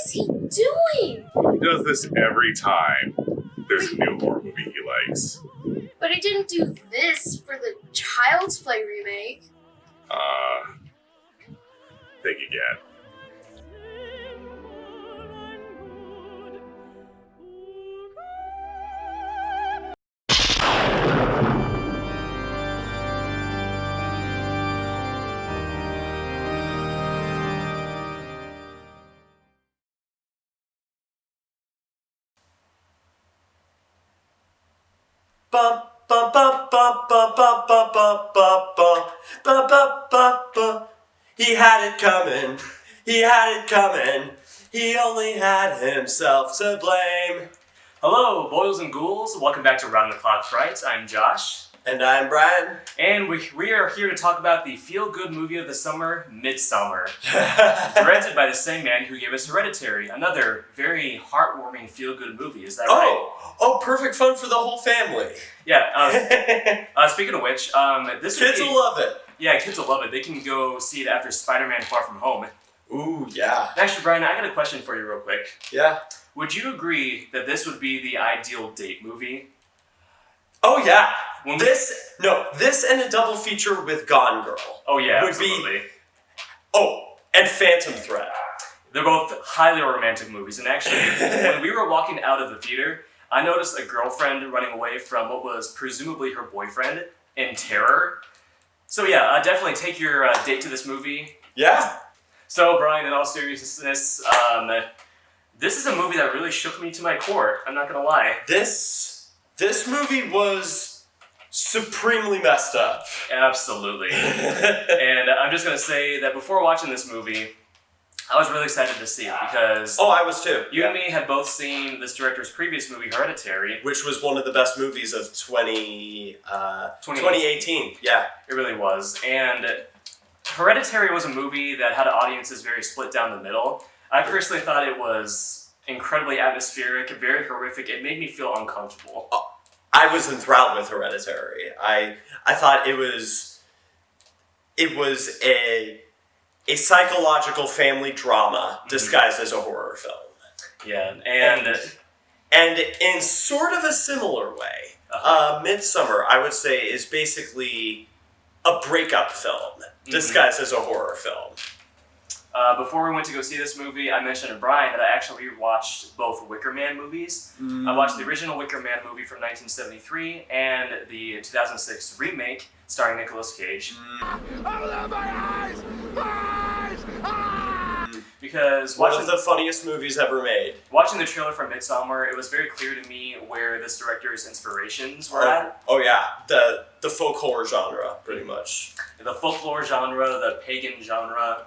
is he doing? He does this every time there's a new horror movie he likes. But he didn't do this for the Child's Play remake. Think again. Bum bum bum bum bum bum bum bum bum bum bum bum bum bum. He had it coming. He had it coming. He only had himself to blame. Hello, boils and ghouls. Welcome back to Round the Clock Frights. I'm Josh. And I'm Brian. And we are here to talk about the feel-good movie of the summer, Midsommar. Directed by the same man who gave us Hereditary, another very heartwarming feel-good movie. Is that right? Oh, perfect fun for the whole family. Yeah. Speaking of which, this kids will love it. Yeah, kids will love it. They can go see it after Spider-Man Far From Home. Ooh, yeah. Actually, Brian, I got a question for you real quick. Yeah? Would you agree that this would be the ideal date movie? Oh, yeah. This and a double feature with Gone Girl. Oh, yeah, absolutely. And Phantom Thread. They're both highly romantic movies. And actually, when we were walking out of the theater, I noticed a girlfriend running away from what was presumably her boyfriend in terror. So yeah, definitely take your date to this movie. Yeah. So Brian, in all seriousness, this is a movie that really shook me to my core. I'm not gonna lie. This movie was supremely messed up. Absolutely. And I'm just gonna say that before watching this movie, I was really excited to see it because... Oh, I was too. You and me had both seen this director's previous movie, Hereditary. Which was one of the best movies of 2018. Yeah. It really was. And Hereditary was a movie that had audiences very split down the middle. I personally thought it was incredibly atmospheric, very horrific. It made me feel uncomfortable. I was enthralled with Hereditary. I thought it was a psychological family drama disguised as a horror film. Yeah, and in sort of a similar way, Midsommar, I would say, is basically a breakup film disguised as a horror film. Before we went to go see this movie, I mentioned to Brian that I actually rewatched both Wicker Man movies. I watched the original Wicker Man movie from 1973 and the 2006 remake starring Nicolas Cage. Open my eyes! Because one of the funniest movies ever made. Watching the trailer for Midsommar, it was very clear to me where this director's inspirations were at. Oh yeah, the folk horror genre, pretty much. The folklore genre, the pagan genre.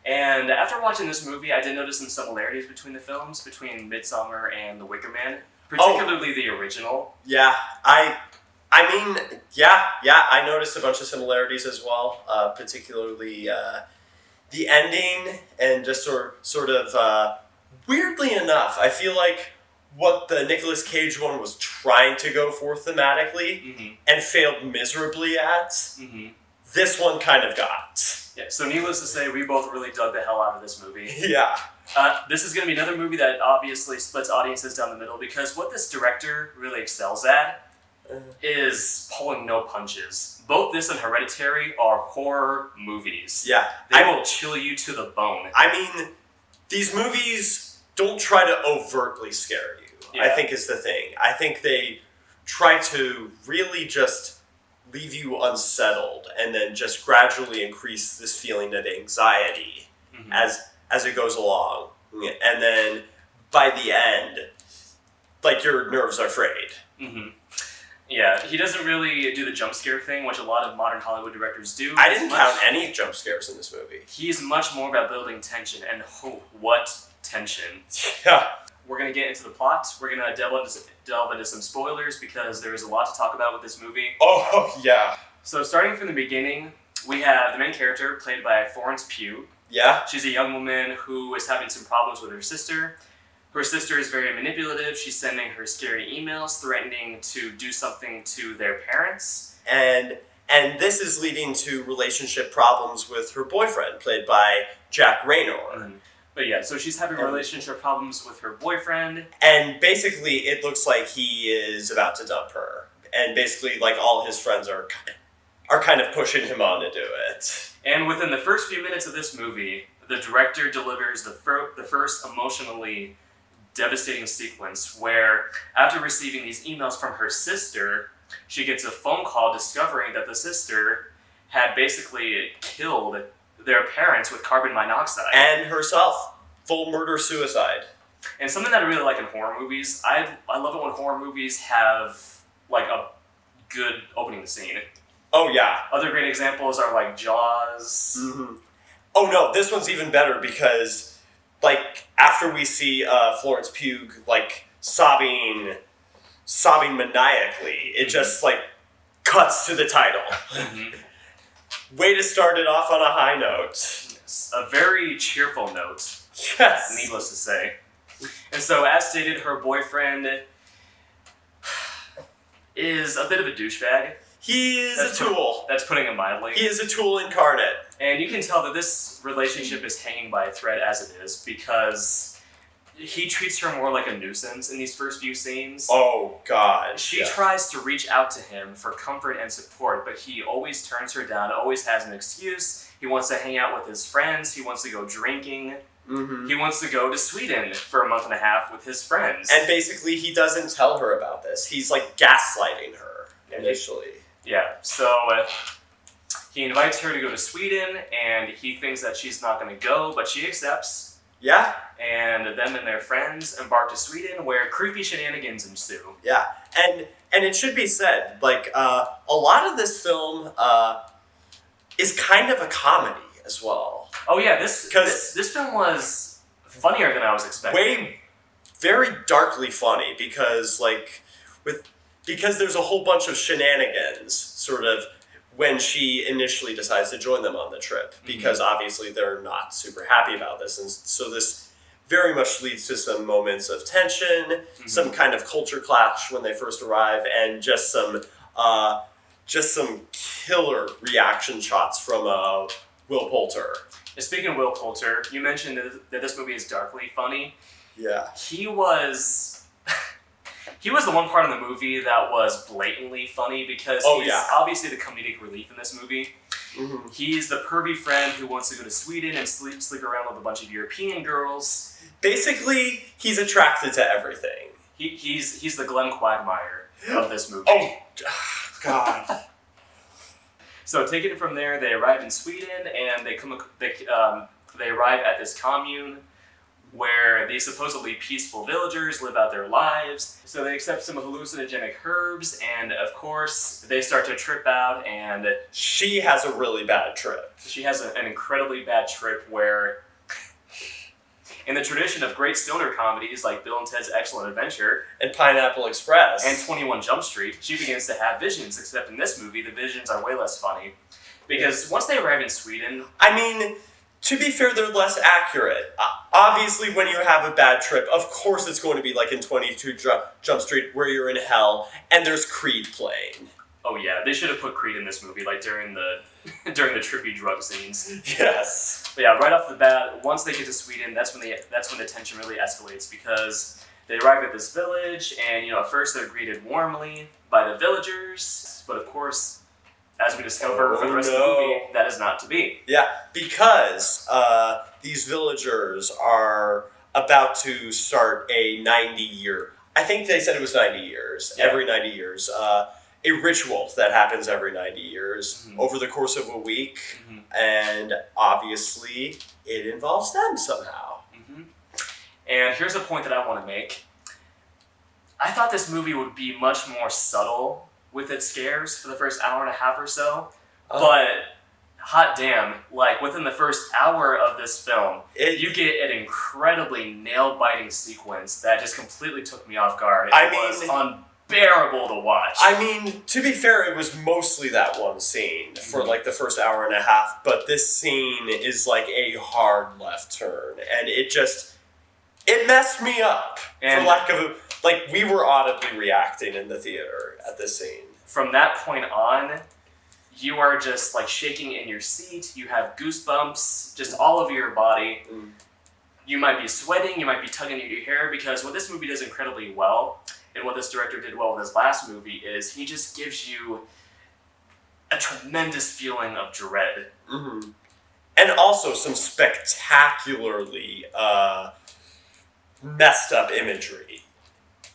And after watching this movie, I did notice some similarities between the films, between Midsommar and The Wicker Man, particularly the original. Yeah, I noticed a bunch of similarities as well, particularly the ending and just sort of weirdly enough, I feel like what the Nicolas Cage one was trying to go for thematically and failed miserably at, this one kind of got. Yeah, so needless to say, we both really dug the hell out of this movie. Yeah. This is going to be another movie that obviously splits audiences down the middle because what this director really excels at is pulling no punches. Both this and Hereditary are horror movies. Yeah. They will chill you to the bone. I mean, these movies don't try to overtly scare you, I think is the thing. I think they try to really just leave you unsettled and then just gradually increase this feeling of anxiety as it goes along. And then by the end, like, your nerves are frayed. Yeah, he doesn't really do the jump scare thing, which a lot of modern Hollywood directors do. I didn't count any jump scares in this movie. He's much more about building tension, and what tension. Yeah. We're going to get into the plot. We're going to delve into some spoilers because there is a lot to talk about with this movie. Oh, yeah. So starting from the beginning, we have the main character played by Florence Pugh. Yeah. She's a young woman who is having some problems with her sister. Her sister is very manipulative. She's sending her scary emails threatening to do something to their parents. And this is leading to relationship problems with her boyfriend, played by Jack Raynor. But yeah, so she's having relationship problems with her boyfriend. And basically, it looks like he is about to dump her. And basically, like, all his friends are kind of pushing him on to do it. And within the first few minutes of this movie, the director delivers the first emotionally devastating sequence where, after receiving these emails from her sister, she gets a phone call discovering that the sister had basically killed their parents with carbon monoxide. And herself. Full murder-suicide. And something that I really like in horror movies, I love it when horror movies have, like, a good opening scene. Oh, yeah. Other great examples are, like, Jaws. Mm-hmm. Oh, no, this one's even better because, like, after we see Florence Pugh, like, sobbing maniacally, it just, like, cuts to the title. Mm-hmm. Way to start it off on a high note. Yes. A very cheerful note, Yes. needless to say. And so, as stated, her boyfriend is a bit of a douchebag. He is a tool. That's putting it mildly. He is a tool incarnate. And you can tell that this relationship is hanging by a thread as it is, because he treats her more like a nuisance in these first few scenes. Oh, God. She tries to reach out to him for comfort and support, but he always turns her down, always has an excuse. He wants to hang out with his friends. He wants to go drinking. Mm-hmm. He wants to go to Sweden for a month and a half with his friends. And basically, he doesn't tell her about this. He's, like, gaslighting her initially. Yeah, so he invites her to go to Sweden, and he thinks that she's not going to go, but she accepts. Yeah. And them and their friends embark to Sweden, where creepy shenanigans ensue. Yeah. And it should be said, like, a lot of this film is kind of a comedy as well. Oh yeah, this film was funnier than I was expecting. Very darkly funny because, like, because there's a whole bunch of shenanigans, sort of, when she initially decides to join them on the trip, because obviously they're not super happy about this, and so this very much leads to some moments of tension, some kind of culture clash when they first arrive, and just some killer reaction shots from Will Poulter. Speaking of Will Poulter, you mentioned that this movie is darkly funny. Yeah. He was the one part of the movie that was blatantly funny because he's obviously the comedic relief in this movie. Mm-hmm. He's the pervy friend who wants to go to Sweden and sleep around with a bunch of European girls. Basically, he's attracted to everything. He's the Glenn Quagmire of this movie. Oh, God. So taking it from there, they arrive in Sweden and they arrive at this commune where these supposedly peaceful villagers live out their lives. So they accept some hallucinogenic herbs, and of course, they start to trip out, and she has a really bad trip. She has an incredibly bad trip where, in the tradition of great stoner comedies like Bill and Ted's Excellent Adventure and Pineapple Express and 21 Jump Street, she begins to have visions, except in this movie, the visions are way less funny. Because once they arrive in Sweden... I mean, to be fair, they're less accurate. Obviously, when you have a bad trip, of course it's going to be like in 22 Jump Street, where you're in hell, and there's Creed playing. Oh yeah, they should have put Creed in this movie, like during the trippy drug scenes. Yes. But yeah, right off the bat, once they get to Sweden, that's when the tension really escalates, because they arrive at this village, and at first they're greeted warmly by the villagers, but of course, as we discover for the rest of the movie, that is not to be. Yeah, because these villagers are about to start a 90-year, I think they said it was 90 years, every 90 years, a ritual that happens every 90 years over the course of a week, and obviously it involves them somehow. And here's a point that I want to make. I thought this movie would be much more subtle with its scares for the first hour and a half or so, but hot damn, like within the first hour of this film, you get an incredibly nail-biting sequence that just completely took me off guard. It was unbearable to watch. I mean, to be fair, it was mostly that one scene for like the first hour and a half, but this scene is like a hard left turn, and it messed me up, for lack of a... Like, we were audibly reacting in the theater at this scene. From that point on, you are just, like, shaking in your seat. You have goosebumps, just all over your body. you might be sweating, you might be tugging at your hair, because what this movie does incredibly well, and what this director did well with his last movie, is he just gives you a tremendous feeling of dread. Mm-hmm. And also some spectacularly messed up imagery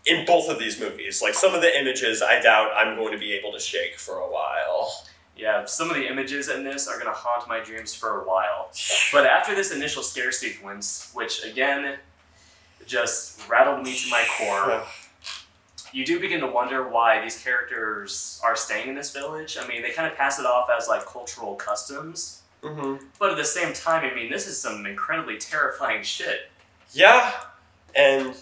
in both of these movies. Like, some of the images I doubt I'm going to be able to shake for a while. Yeah, some of the images in this are going to haunt my dreams for a while. But after this initial scare sequence, which again just rattled me to my core, you do begin to wonder why these characters are staying in this village. I mean, they kind of pass it off as like cultural customs. Mm-hmm. But at the same time, I mean, this is some incredibly terrifying shit. Yeah, and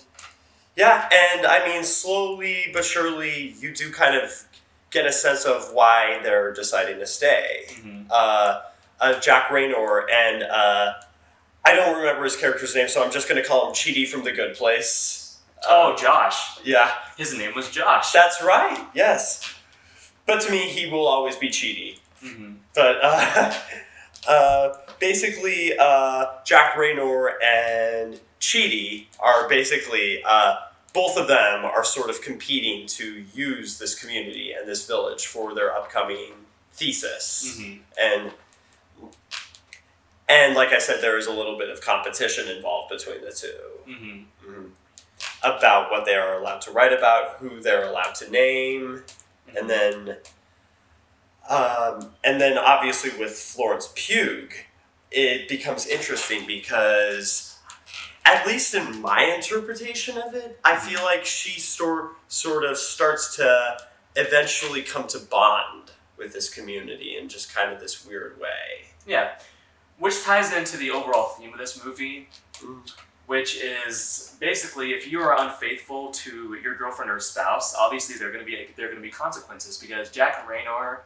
I mean, slowly but surely, you do kind of get a sense of why they're deciding to stay. Mm-hmm. Jack Raynor and I don't remember his character's name, so I'm just going to call him Chidi from The Good Place. Josh. Yeah. His name was Josh. That's right, yes. But to me, he will always be Chidi. Mm-hmm. But basically, Jack Raynor and Chidi are basically, both of them are sort of competing to use this community and this village for their upcoming thesis. Mm-hmm. And like I said, there is a little bit of competition involved between the two. Mm-hmm. Mm-hmm. About what they are allowed to write about, who they're allowed to name, Mm-hmm. and then obviously with Florence Pugh, it becomes interesting because, at least in my interpretation of it, I feel like she sort of starts to eventually come to bond with this community in just kind of this weird way. Yeah, which ties into the overall theme of this movie, which is basically if you are unfaithful to your girlfriend or spouse, obviously there are going to be consequences, because Jack Raynor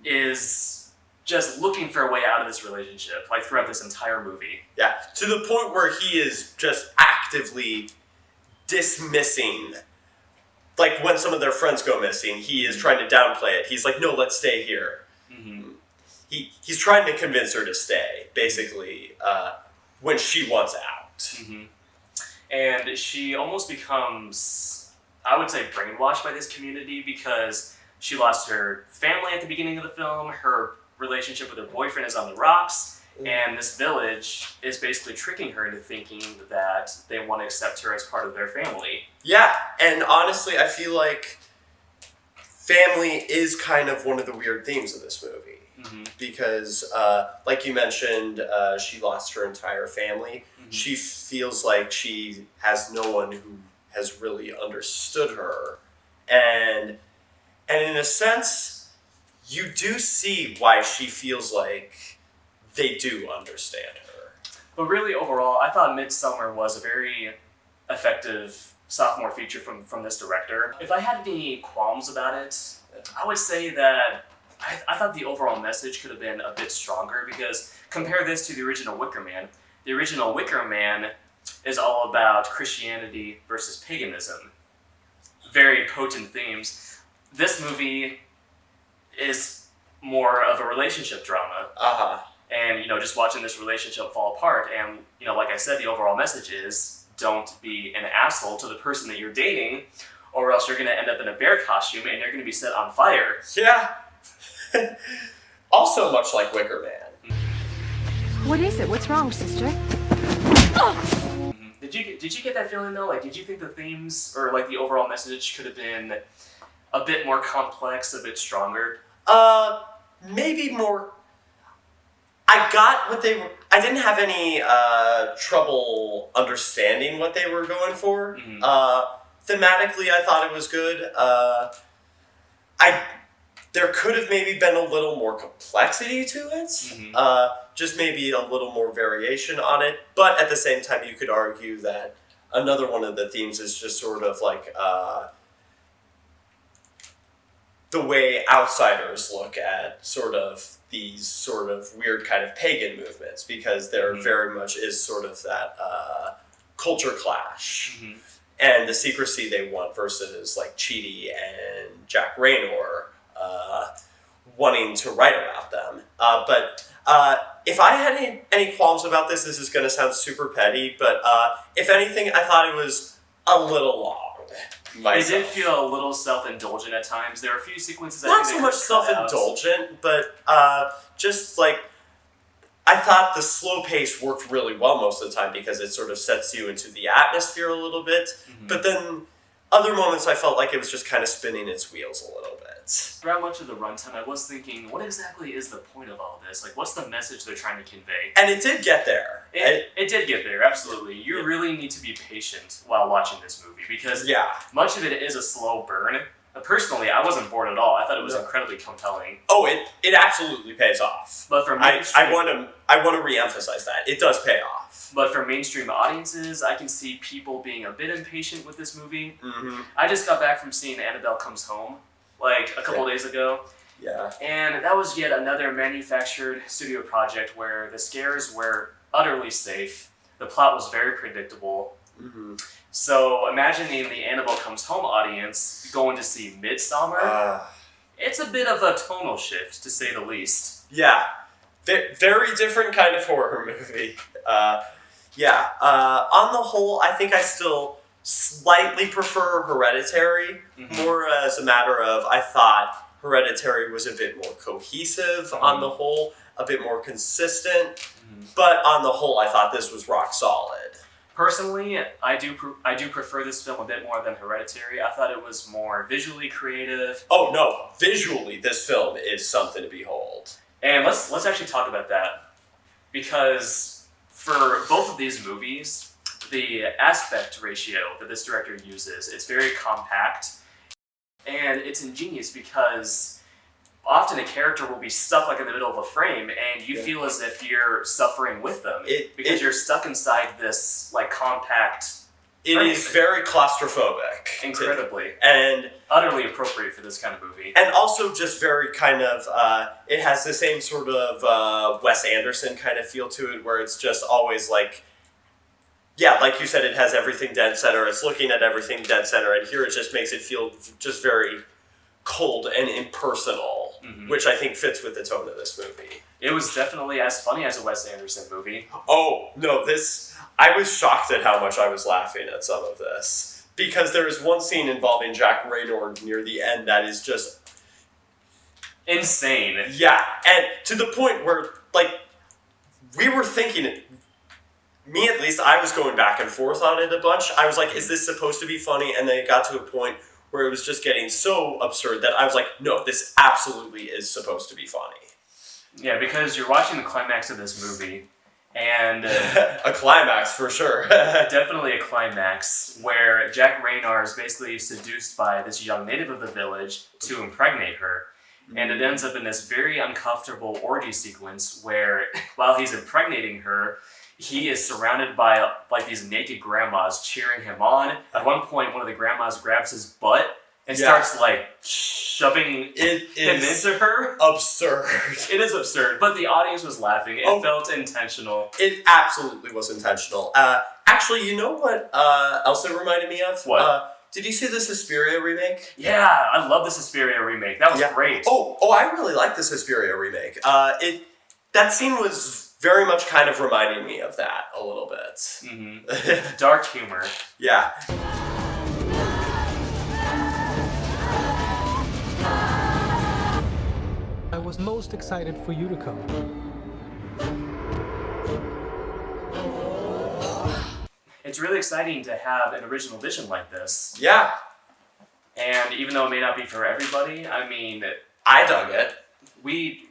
is just looking for a way out of this relationship, like throughout this entire movie. Yeah, to the point where he is just actively dismissing, like when some of their friends go missing, he is trying to downplay it. He's like, no, let's stay here. Mm-hmm. He's trying to convince her to stay, basically, when she wants out. Mm-hmm. And she almost becomes, I would say, brainwashed by this community, because she lost her family at the beginning of the film, her relationship with her boyfriend is on the rocks, and this village is basically tricking her into thinking that they want to accept her as part of their family. Yeah, and honestly, I feel like family is kind of one of the weird themes of this movie. Mm-hmm. Because, like you mentioned, she lost her entire family. Mm-hmm. She feels like she has no one who has really understood her. And in a sense, you do see why she feels like they do understand her. But really, overall, I thought Midsommar was a very effective sophomore feature from this director. If I had any qualms about it, I would say that I thought the overall message could have been a bit stronger, because compare this to the original Wicker Man. The original Wicker Man is all about Christianity versus paganism. Very potent themes. This movie is more of a relationship drama. Uh-huh. And, just watching this relationship fall apart. And, like I said, the overall message is don't be an asshole to the person that you're dating, or else you're going to end up in a bear costume and you're going to be set on fire. Yeah. Also much like Wicker Man. What is it? What's wrong, sister? Mm-hmm. Did you get that feeling, though? Like, did you think the themes or like the overall message could have been a bit more complex, a bit stronger? Maybe more. I got what they were. I didn't have any trouble understanding what they were going for. Mm-hmm. Thematically, I thought it was good. There could have maybe been a little more complexity to it. Mm-hmm. Just maybe a little more variation on it. But at the same time, you could argue that another one of the themes is just sort of like the way outsiders look at sort of these sort of weird kind of pagan movements, because there Mm-hmm. very much is sort of that culture clash. Mm-hmm. And the secrecy they want versus like Chidi and Jack Raynor wanting to write about them. But if I had any qualms about this is going to sound super petty, but if anything, I thought it was a little long. Myself. It did feel a little self-indulgent at times. There were a few sequences. Not I think so they much could cut out. self-indulgent, but just like I thought the slow pace worked really well most of the time because it sort of sets you into the atmosphere a little bit. Mm-hmm. But then other moments I felt like it was just kind of spinning its wheels a little bit. Throughout much of the runtime, I was thinking, what exactly is the point of all this? Like, what's the message they're trying to convey? And it did get there. It did get there, absolutely. You really need to be patient while watching this movie because much of it is a slow burn. Personally, I wasn't bored at all. I thought it was incredibly compelling. Oh, it absolutely pays off. But for I want to reemphasize that it does pay off. But for mainstream audiences, I can see people being a bit impatient with this movie. Mm-hmm. I just got back from seeing Annabelle Comes Home, like a couple days ago. Yeah. And that was yet another manufactured studio project where the scares were utterly safe. The plot was very predictable. Mm-hmm. So imagining the Annabelle Comes Home audience going to see Midsommar, it's a bit of a tonal shift, to say the least. Yeah. Very different kind of horror movie. On the whole, I think I still slightly prefer Hereditary, more as a matter of I thought Hereditary was a bit more cohesive on the whole, a bit more consistent, but on the whole, I thought this was rock solid. Personally, I do prefer this film a bit more than Hereditary. I thought it was more visually creative. Oh no, visually, this film is something to behold. And let's actually talk about that, because for both of these movies, the aspect ratio that this director uses, it's very compact, and it's ingenious because often a character will be stuck like in the middle of a frame, and you feel as if you're suffering with them because you're stuck inside this like compact. It is very claustrophobic. Incredibly. And utterly appropriate for this kind of movie. And also just very kind of, it has the same sort of Wes Anderson kind of feel to it, where it's just always like, like you said, it has everything dead center, it's looking at everything dead center, and here it just makes it feel just very cold and impersonal, which I think fits with the tone of this movie. It was definitely as funny as a Wes Anderson movie. Oh, no, I was shocked at how much I was laughing at some of this. Because there is one scene involving Jack Raynor near the end that is just insane. Yeah, and to the point where, like, we were thinking, me at least, I was going back and forth on it a bunch. I was like, is this supposed to be funny? And then it got to a point where it was just getting so absurd that I was like, no, this absolutely is supposed to be funny. Yeah, because you're watching the climax of this movie, and a climax for sure. Definitely a climax where Jack Raynor is basically seduced by this young native of the village to impregnate her, and it ends up in this very uncomfortable orgy sequence where, while he's impregnating her, he is surrounded by like these naked grandmas cheering him on. At one point, one of the grandmas grabs his butt and starts like shoving him into her. Absurd. It is absurd, but the audience was laughing. It felt intentional. It absolutely was intentional. Actually, you know what else it reminded me of? What? Did you see the Suspiria remake? Yeah, I love the Suspiria remake. That was great. Oh, I really like the Suspiria remake. That scene was very much kind of reminding me of that a little bit. Mm-hmm. Dark humor. Yeah. I was most excited for you to come. It's really exciting to have an original vision like this. Yeah. And even though it may not be for everybody, I mean, I dug it. We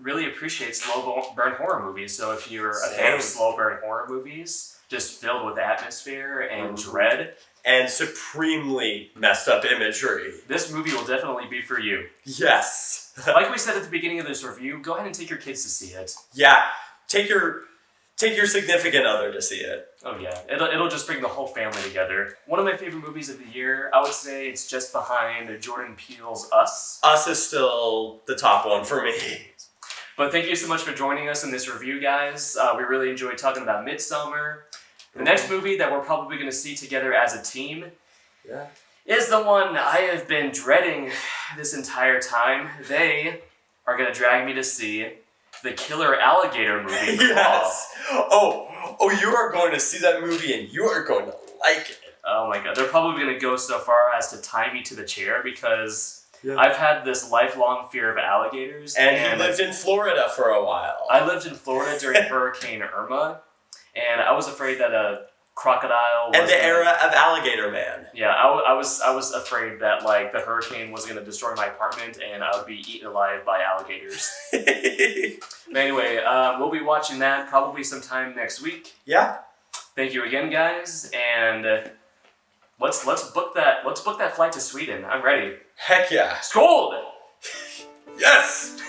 really appreciate slow burn horror movies. So if you're a fan of slow burn horror movies, just filled with atmosphere and dread, and supremely messed up imagery, this movie will definitely be for you. Yes. Like we said at the beginning of this review, go ahead and take your kids to see it. Yeah. Take your significant other to see it. Oh yeah, it'll just bring the whole family together. One of my favorite movies of the year, I would say it's just behind Jordan Peele's Us. Us is still the top one for me. But thank you so much for joining us in this review, guys. We really enjoyed talking about Midsommar. The next movie that we're probably going to see together as a team is the one I have been dreading this entire time. They are going to drag me to see the killer alligator movie. Yes. Oh, you are going to see that movie and you are going to like it. Oh my god, they're probably going to go so far as to tie me to the chair because Yeah. I've had this lifelong fear of alligators. And he lived in Florida for a while. I lived in Florida during Hurricane Irma, and I was afraid that a crocodile was And the era of Alligator Man. Yeah, I was afraid that like the hurricane was going to destroy my apartment and I would be eaten alive by alligators. But anyway, we'll be watching that probably sometime next week. Yeah. Thank you again, guys, and let's book that flight to Sweden. I'm ready. Heck yeah. Skål! Yes!